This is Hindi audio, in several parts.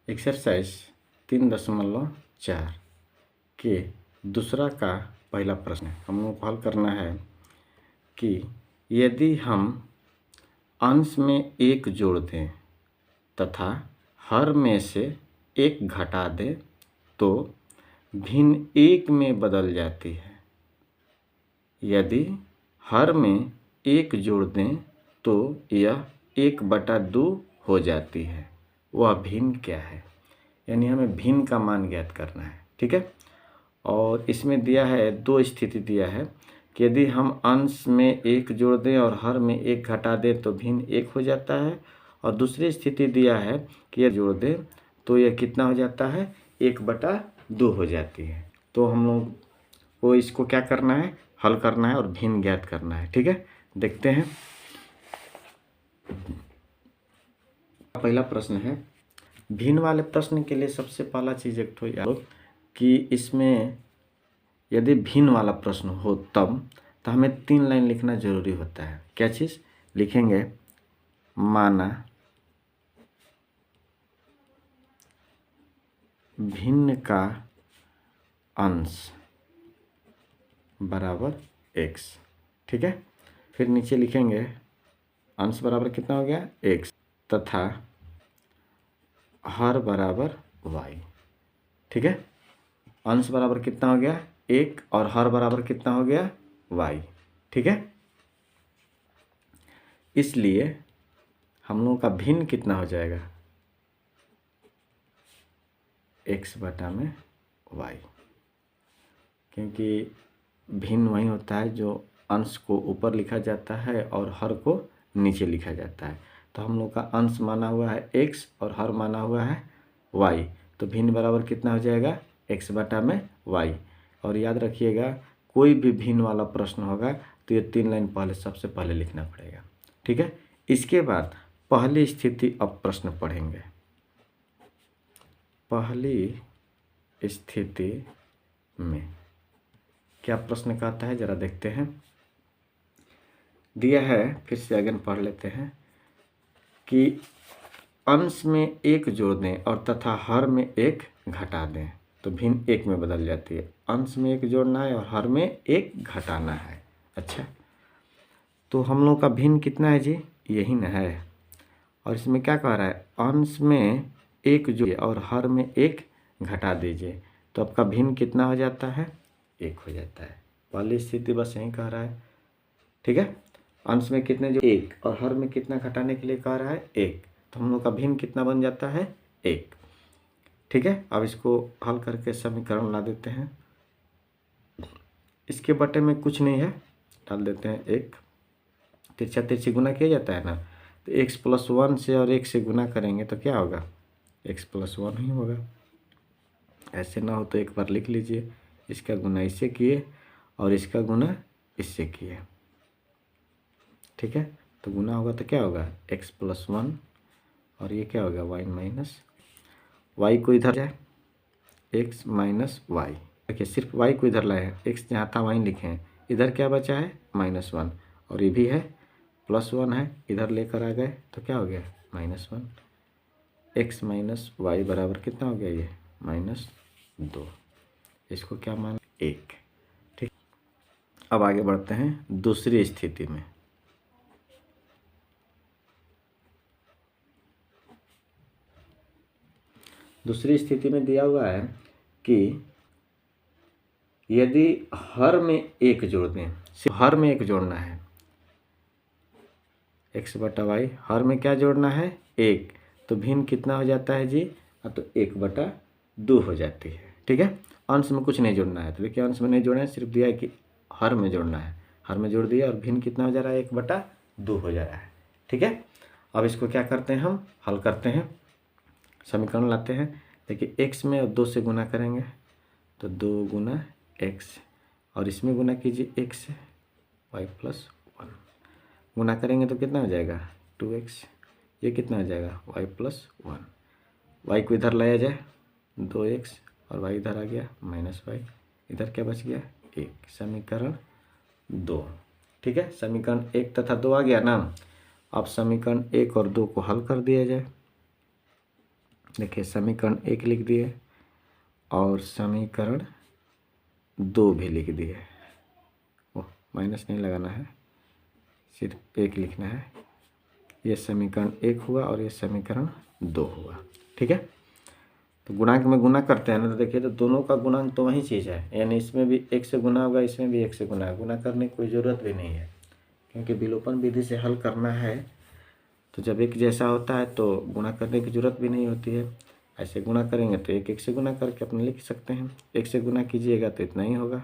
एक्सरसाइज 3.4 के दूसरा का पहला प्रश्न है। हम लोग को हल करना है कि यदि हम अंश में एक जोड़ दें तथा हर में से एक घटा दें तो भिन्न एक में बदल जाती है। यदि हर में एक जोड़ दें तो यह 1/2 हो जाती है। वह भिन्न क्या है? यानी हमें भिन्न का मान ज्ञात करना है। ठीक है। और इसमें दिया है, दो स्थिति दिया है कि यदि हम अंश में एक जोड़ दें और हर में एक घटा दें तो भिन्न एक हो जाता है। और दूसरी स्थिति दिया है कि यह जोड़ दें तो यह कितना हो जाता है? 1/2 हो जाती है। तो हम लोग को इसको क्या करना है? हल करना है और भिन्न ज्ञात करना है। ठीक है, देखते हैं। पहला प्रश्न है, भिन्न वाले प्रश्न के लिए सबसे पहला चीज़ एक तो याद कि इसमें यदि भिन्न वाला प्रश्न हो तब तो हमें 3 लाइन लिखना जरूरी होता है। क्या चीज़ लिखेंगे? माना भिन्न का अंश बराबर x। ठीक है, फिर नीचे लिखेंगे अंश बराबर कितना हो गया? x तथा हर बराबर y। ठीक है, अंश बराबर कितना हो गया? 1 और हर बराबर कितना हो गया? y। ठीक है, इसलिए हम लोगों का भिन्न कितना हो जाएगा? x बटा में y, क्योंकि भिन्न वही होता है जो अंश को ऊपर लिखा जाता है और हर को नीचे लिखा जाता है। तो हम लोग का अंश माना हुआ है x और हर माना हुआ है y। तो भिन्न बराबर कितना हो जाएगा? x बटा में y। और याद रखिएगा, कोई भी भिन्न वाला प्रश्न होगा तो ये 3 लाइन पहले सबसे पहले लिखना पड़ेगा। ठीक है, इसके बाद पहली स्थिति अब प्रश्न पढ़ेंगे। पहली स्थिति में क्या प्रश्न कहता है जरा देखते हैं। दिया है, फिर से अगेन पढ़ लेते हैं कि अंश में एक जोड़ दें और तथा हर में एक घटा दें तो भिन्न एक में बदल जाती है। अंश में एक जोड़ना है और हर में एक घटाना है। अच्छा, तो हम लोग का भिन्न कितना है जी? यही ना है। और इसमें क्या कह रहा है? अंश में एक जोड़िए और हर में एक घटा दीजिए तो आपका भिन्न कितना हो जाता है? 1 हो जाता है। पहली स्थिति बस यही कह रहा है। ठीक है, अंश में कितने जो 1 और हर में कितना घटाने के लिए कह रहा है? 1। तो हम लोग का भिन्न कितना बन जाता है? 1। ठीक है, अब इसको हल करके समीकरण ला देते हैं। इसके बटे में कुछ नहीं है, डाल देते हैं 1। तिरछा तिरछी गुना किया जाता है ना, तो x + 1 से और 1 से गुना करेंगे तो क्या होगा? x + 1 ही होगा। ऐसे ना हो तो एक बार लिख लीजिए, इसका गुना इससे किए और इसका गुना इससे किए। ठीक है, तो गुना होगा तो क्या होगा? x + 1 और ये क्या होगा? y माइनस y को इधर जाए, x माइनस वाई। देखिए, सिर्फ y को इधर लाए हैं, x जहाँ था वहीं लिखे हैं। इधर क्या बचा है? -1 और ये भी है +1 है, इधर लेकर आ गए तो क्या हो गया? -1। x माइनस वाई बराबर कितना हो गया? ये -2। इसको क्या मान? 1। ठीक, अब आगे बढ़ते हैं दूसरी स्थिति में। दूसरी स्थिति में दिया हुआ है कि यदि हर में एक जोड़ दें, सिर्फ हर में एक जोड़ना है, x बटा वाई, हर में क्या जोड़ना है? 1। तो भिन्न कितना हो जाता है जी? तो 1/2 हो जाती है। ठीक है, अंश में कुछ नहीं जोड़ना है। तो देखिए, अंश में नहीं जोड़ना है, सिर्फ दिया है कि हर में जोड़ना है। हर में जोड़ दिया और भिन्न कितना हो जा रहा है? 1/2 हो जा रहा है। ठीक है, अब इसको क्या करते हैं? हम हल करते हैं, समीकरण लाते हैं। देखिए, x में और 2 से गुना करेंगे तो 2 गुना x और इसमें गुना कीजिए 1 से, y + 1 गुना करेंगे तो कितना हो जाएगा? 2x। ये कितना हो जाएगा? y + 1। y को इधर लाया जाए, 2x और y इधर आ गया -y। इधर क्या बच गया? 1। समीकरण 2। ठीक है, समीकरण 1 तथा 2 आ गया ना। अब समीकरण 1 और 2 को हल कर दिया जाए। देखिए समीकरण 1 लिख दिए और समीकरण 2 भी लिख दिए। ओह, माइनस नहीं लगाना है, सिर्फ 1 लिखना है। ये समीकरण 1 हुआ और ये समीकरण 2 हुआ। ठीक है, तो गुणांक में गुना करते हैं ना, तो देखिए तो दोनों का गुणांक तो वही चीज़ है, यानी इसमें भी 1 से गुना होगा, इसमें भी 1 से गुना है। गुना करने की कोई ज़रूरत भी नहीं है, क्योंकि विलोपन विधि से हल करना है। तो जब एक जैसा होता है तो गुणा करने की ज़रूरत भी नहीं होती है। ऐसे गुणा करेंगे तो 1 1 से गुना करके अपने लिख सकते हैं। 1 से गुना कीजिएगा तो इतना ही होगा,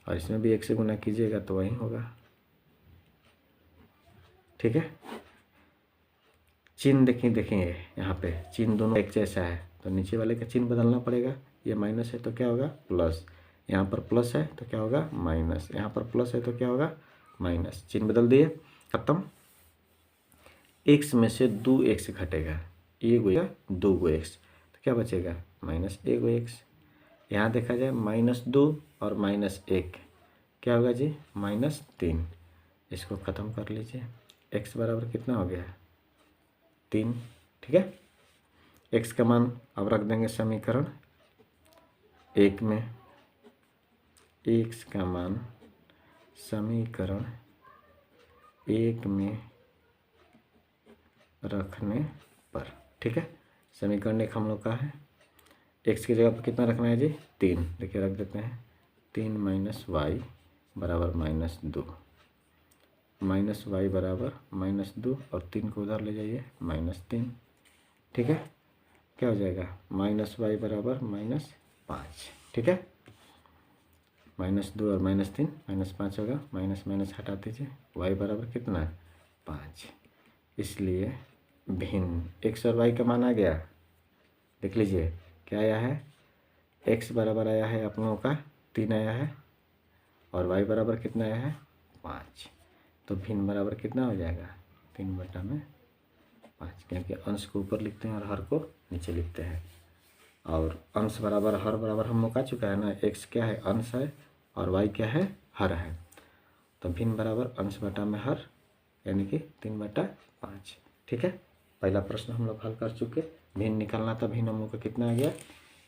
और इसमें भी 1 से गुना कीजिएगा तो वही होगा। ठीक है, चिन्ह देखेंगे यहाँ पे चिन्ह दोनों एक जैसा है, तो नीचे वाले का चिन्ह बदलना पड़ेगा। ये माइनस है तो क्या होगा प्लस, यहाँ पर प्लस है तो क्या होगा माइनस, यहाँ पर प्लस है तो क्या होगा माइनस। चिन्ह बदल दिए, खत्म। एक्स में से 2 एक्स घटेगा, 1 गो 2 गो एक्स, तो क्या बचेगा माइनस 1 गो एक्स। यहाँ देखा जाए -2 और -1 क्या होगा जी -3। इसको ख़त्म कर लीजिए, x बराबर कितना हो गया 3। ठीक है, x का मान अब रख देंगे समीकरण 1 में। x का मान समीकरण 1 में रखने पर, ठीक है, समीकरण 1 हम लोग का है। x की जगह पर कितना रखना है जी 3। देखिए रख देते हैं 3 - y बराबर -2, -y बराबर -2 और 3 को उधर ले जाइए -3। ठीक है, क्या हो जाएगा -y बराबर -5। ठीक है, -2 और -3 -5 होगा, माइनस माइनस हटा दीजिए, y बराबर कितना 5। इसलिए भिन्न x और y का मान आ गया। देख लीजिए क्या आया है, x बराबर आया है आप लोगों का 3 आया है, और y बराबर कितना आया है 5। तो भिन्न बराबर कितना हो जाएगा 3/5, क्योंकि अंश को ऊपर लिखते हैं और हर को नीचे लिखते हैं। और अंश बराबर हर बराबर हम लोग आ चुका है ना, x क्या है अंश है और y क्या है हर है। तो भिन्न बराबर अंश बटा में हर, यानी कि 3/5। ठीक है, पहला प्रश्न हम लोग हल कर चुके। भिन्न निकालना था, भिन्न हम लोग का कितना आ गया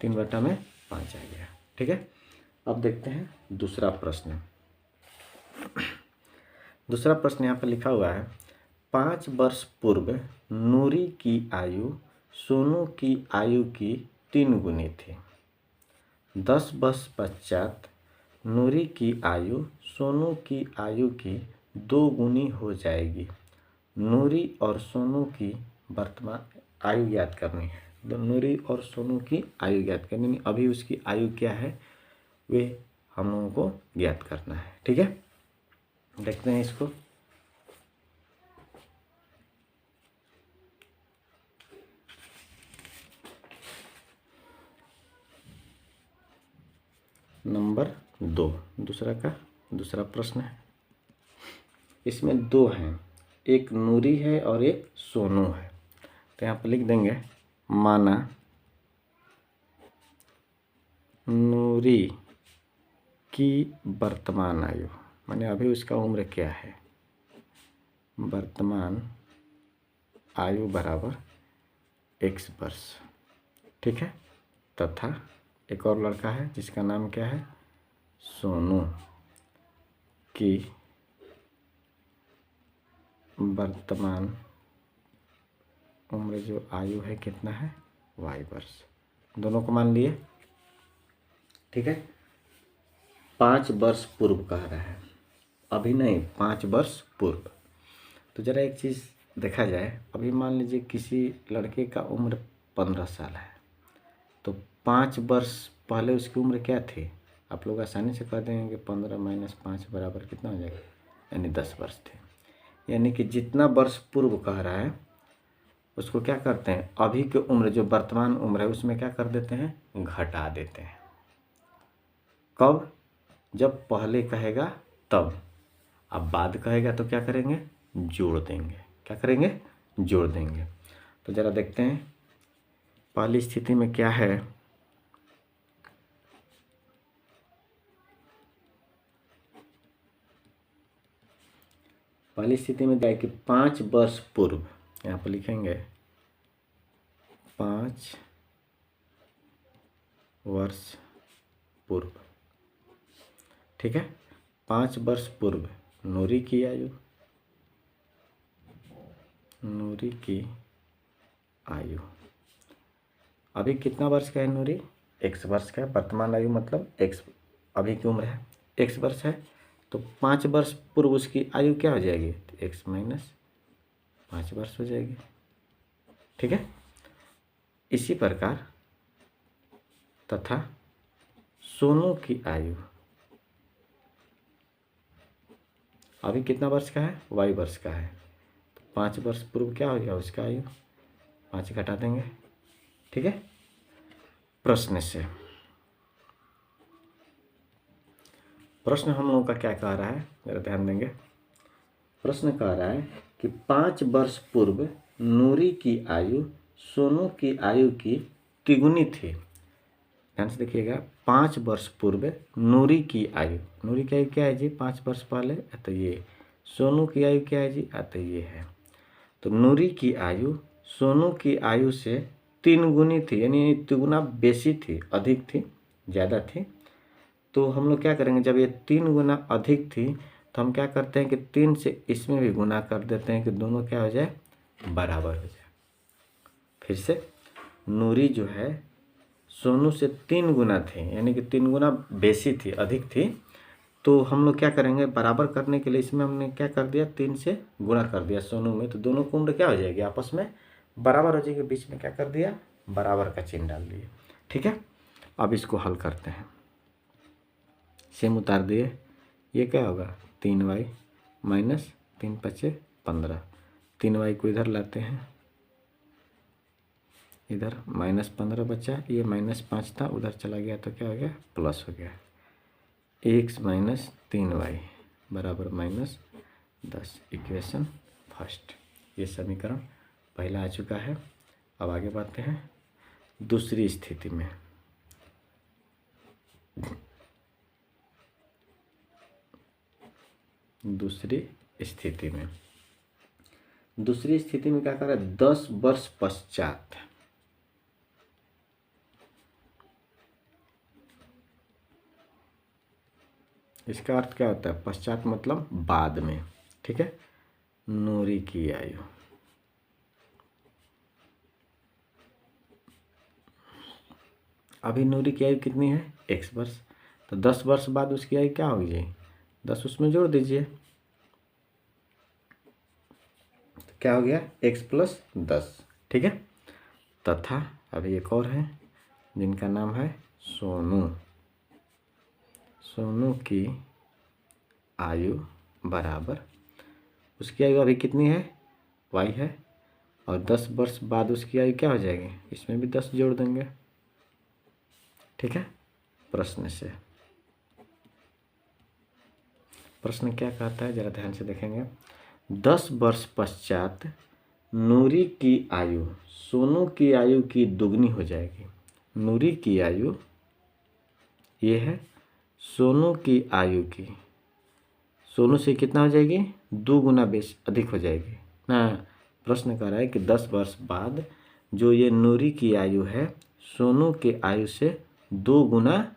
3/5 आ गया। ठीक है, अब देखते हैं दूसरा प्रश्न। दूसरा प्रश्न यहाँ पर लिखा हुआ है 5 वर्ष पूर्व नूरी की आयु सोनू की आयु की 3 गुनी थी। 10 वर्ष पश्चात नूरी की आयु सोनू की आयु की 2 गुनी हो जाएगी। नूरी और सोनू की वर्तमान आयु ज्ञात करनी है। तो नूरी और सोनू की आयु ज्ञात करनी है, अभी उसकी आयु क्या है वे हम लोगों को ज्ञात करना है। ठीक है, देखते हैं इसको। नंबर 2 दूसरा प्रश्न है। इसमें 2 हैं, एक नूरी है और एक सोनू है। तो यहाँ पर लिख देंगे माना नूरी की वर्तमान आयु, माने अभी उसका उम्र क्या है, वर्तमान आयु बराबर x वर्ष। ठीक है, तथा एक और लड़का है जिसका नाम क्या है सोनू की वर्तमान उम्र जो आयु है कितना है y वर्ष। दोनों को मान लिए। ठीक है, 5 वर्ष पूर्व कह रहा है, अभी नहीं 5 वर्ष पूर्व। तो ज़रा एक चीज़ देखा जाए, अभी मान लीजिए किसी लड़के का उम्र 15 साल है, तो 5 वर्ष पहले उसकी उम्र क्या थी, आप लोग आसानी से कह देंगे कि 15 - 5 बराबर कितना हो जाएगा, यानी 10 वर्ष थे। यानी कि जितना वर्ष पूर्व कह रहा है उसको क्या करते हैं, अभी की उम्र जो वर्तमान उम्र है उसमें क्या कर देते हैं घटा देते हैं। कब, जब पहले कहेगा तब, अब बाद कहेगा तो क्या करेंगे जोड़ देंगे। क्या करेंगे जोड़ देंगे। तो ज़रा देखते हैं पहली स्थिति में क्या है। पहली स्थिति में क्या है कि 5 वर्ष पूर्व, यहाँ पर लिखेंगे 5 वर्ष पूर्व। ठीक है, 5 वर्ष पूर्व नूरी की आयु, नूरी की आयु अभी कितना वर्ष का है नूरी? x वर्ष का है। वर्तमान आयु मतलब x, अभी की उम्र है x वर्ष है, तो 5 वर्ष पूर्व उसकी आयु क्या हो जाएगी? तो x माइनस 5 वर्ष हो जाएगी। ठीक है, इसी प्रकार तथा सोनू की आयु अभी कितना वर्ष का है? y वर्ष का है, तो 5 वर्ष पूर्व क्या हो गया उसका आयु? 5 घटा देंगे। ठीक है, प्रश्न से प्रश्न हम लोगों का क्या कह रहा है, जरा ध्यान देंगे। प्रश्न कह रहा है कि 5 वर्ष पूर्व नूरी की आयु सोनू की आयु की तिगुनी थी। ध्यान से देखिएगा, 5 वर्ष पूर्व नूरी की आयु, नूरी की आयु क्या है जी? 5 वर्ष पहले, तो ये सोनू की आयु क्या है जी? तो ये है। तो नूरी की आयु सोनू की आयु से 3 गुनी थी, यानी तिगुना बेसी थी, अधिक थी, ज़्यादा थी। तो हम लोग क्या करेंगे, जब ये 3 गुना अधिक थी तो हम क्या करते हैं कि 3 से इसमें भी गुना कर देते हैं कि दोनों क्या हो जाए? बराबर हो जाए। फिर से नूरी जो है सोनू से 3 गुना थी, यानी कि 3 गुना बेसी थी, अधिक थी। तो हम लोग क्या करेंगे, बराबर करने के लिए इसमें हमने क्या कर दिया? 3 से गुणा कर दिया सोनू में, तो दोनों की उम्र क्या हो जाएगी? आपस में बराबर हो जाएगी। बीच में क्या कर दिया? बराबर का चिन्ह डाल दिए। ठीक है, अब इसको हल करते हैं। सेम उतार दिए, ये क्या होगा? 3y माइनस 3 पचे 15। 3y को इधर लाते हैं, इधर -15 बचा, ये -5 था, उधर चला गया तो क्या हो गया? प्लस हो गया। x माइनस 3y बराबर -10। इक्वेशन फर्स्ट, ये समीकरण पहला आ चुका है। अब आगे बढ़ते हैं दूसरी स्थिति में। दूसरी स्थिति में क्या कर रहा है? 10 वर्ष पश्चात, इसका अर्थ क्या होता है? पश्चात मतलब बाद में। ठीक है, नूरी की आयु अभी नूरी की आयु कितनी है? x वर्ष। तो 10 वर्ष बाद उसकी आयु क्या होगी? 10 उसमें जोड़ दीजिए, तो क्या हो गया? x plus 10। ठीक है, तथा अभी एक और है जिनका नाम है सोनू। सोनू की आयु बराबर, उसकी आयु अभी कितनी है? y है, और 10 वर्ष बाद उसकी आयु क्या हो जाएगी? इसमें भी 10 जोड़ देंगे। ठीक है, प्रश्न से प्रश्न क्या कहता है, जरा ध्यान से देखेंगे। 10 वर्ष पश्चात नूरी की आयु सोनू की आयु की दुगनी हो जाएगी। नूरी की आयु ये है, सोनू की आयु की, सोनू से कितना हो जाएगी? 2 गुना बेस अधिक हो जाएगी ना। प्रश्न कर रहा है कि 10 वर्ष बाद जो ये नूरी की आयु है सोनू के आयु से 2 गुना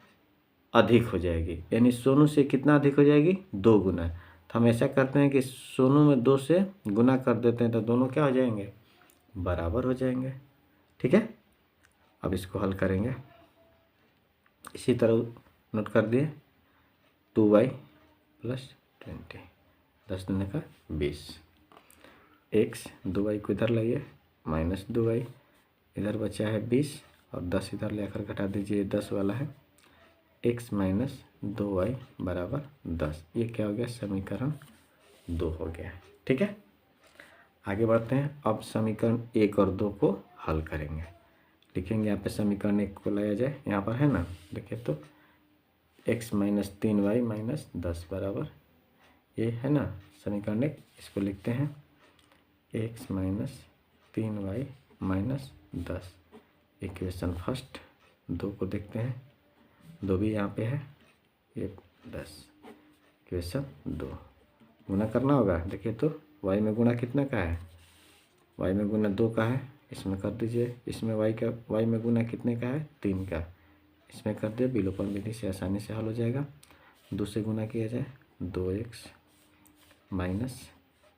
अधिक हो जाएगी, यानी सोनू से कितना अधिक हो जाएगी? 2 गुना। तो हम ऐसा करते हैं कि सोनू में 2 से गुना कर देते हैं, तो दोनों क्या हो जाएंगे? बराबर हो जाएंगे। ठीक है, अब इसको हल करेंगे। इसी तरह नोट कर दिए, 2y प्लस 20, 10 दूनी का 20, x 2y को इधर लाइए, माइनस 2y, इधर बचा है 20, और 10 इधर लेकर घटा दीजिए, 10 वाला है, x माइनस 2y बराबर 10। ये क्या हो गया? समीकरण 2 हो गया। ठीक है, आगे बढ़ते हैं। अब समीकरण 1 और 2 को हल करेंगे। लिखेंगे यहाँ पे समीकरण 1 को लाया जाए, यहाँ पर है ना, देखिए तो x माइनस 3y माइनस 10 बराबर, ये है ना समीकरण 1। इसको लिखते हैं x minus 3y minus 10। Equation first. 2 को देखते हैं, 2 भी यहाँ पे है, ये 10। इक्वेशन 2 गुना करना होगा। देखिए तो y में गुना कितना का है? y में गुना 2 का है, इसमें कर दीजिए, इसमें y में गुना कितने का है 3 का, इसमें कर दिया, विलोपन विधि से आसानी से हल हो जाएगा। 2 से गुना किया जाए 2x माइनस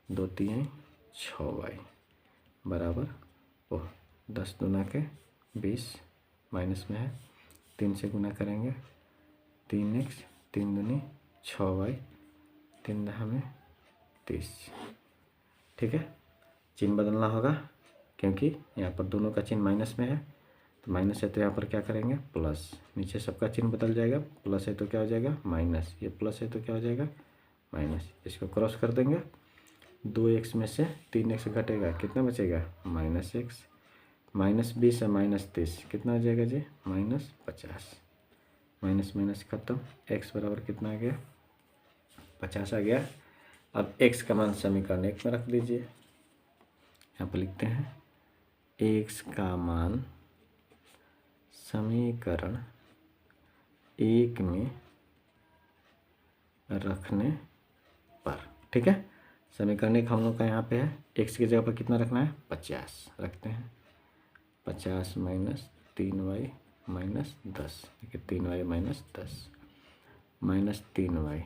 2 3 6y बराबर 10 दूना के 20 माइनस में है, 3 से गुना करेंगे 3x 3 दूनी 6y 3 दहा में 30। ठीक है, चिन्ह बदलना होगा क्योंकि यहाँ पर दोनों का चिन्ह माइनस में है, तो माइनस है तो यहाँ पर क्या करेंगे प्लस, नीचे सबका चिन्ह बदल जाएगा, प्लस है तो क्या हो जाएगा माइनस, ये प्लस है तो क्या हो जाएगा माइनस, इसको क्रॉस कर देंगे। 2x में से 3x घटेगा, कितना बचेगा -x, -20 है -30 कितना हो जाएगा जी -50, माइनस माइनस खत्म, x बराबर कितना आ गया 50 आ गया। अब x का मान समीकरण 1 में रख दीजिए, यहाँ पर लिखते हैं x का मान समीकरण 1 में रखने पर। ठीक है, समीकरण 1 हम लोग का यहाँ पे है, x की जगह पर कितना रखना है 50 रखते हैं, 50 माइनस 3y माइनस 10, देखिए 3y माइनस 10 माइनस 3y,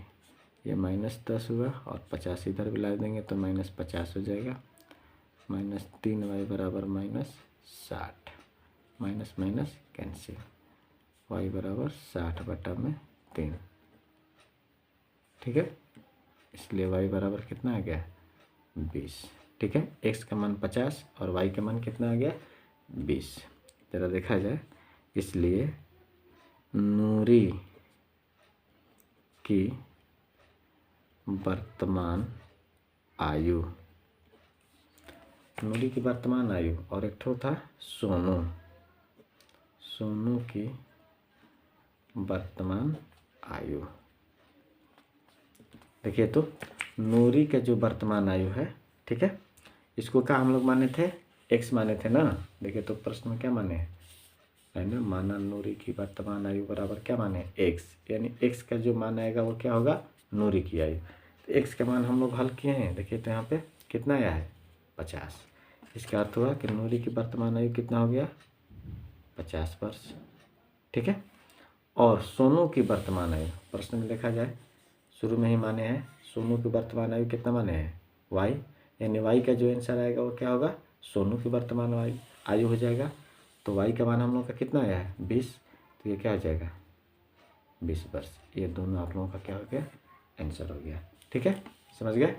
ये -10 हुआ और 50 इधर भी ला देंगे तो -50 हो जाएगा, -3y बराबर -60, माइनस माइनस कैंसिल, y बराबर 60/3। ठीक है, इसलिए y बराबर कितना आ गया 20। ठीक है, x का मान 50 और y का मान कितना आ गया 20। जरा देखा जाए, इसलिए नूरी की वर्तमान आयु, नूरी की वर्तमान आयु और एक ठो था सोनू, सोनू की वर्तमान आयु। देखिए तो नूरी का जो वर्तमान आयु है, ठीक है, इसको क्या हम लोग माने थे x माने थे ना। देखिए तो प्रश्न में क्या माने है ना, माना नूरी की वर्तमान आयु बराबर क्या माने x, यानी x का जो मान आएगा वो क्या होगा नूरी की आयु। तो x का मान हम लोग हल किए हैं, देखिए तो यहाँ पे कितना आया है 50। इसका अर्थ हुआ कि नूरी की वर्तमान आयु कितना हो गया 50 वर्ष। ठीक है, और सोनू की वर्तमान आयु प्रश्न में देखा जाए शुरू में ही माने हैं, सोनू की वर्तमान आयु कितना माने हैं y, यानी y का जो आंसर आएगा वो क्या होगा सोनू की वर्तमान आयु हो जाएगा। तो y का मान हम लोग का कितना आया है 20, तो ये क्या हो जाएगा 20 वर्ष। ये दोनों आप लोगों का क्या हो गया आंसर हो गया। ठीक है, समझ गए।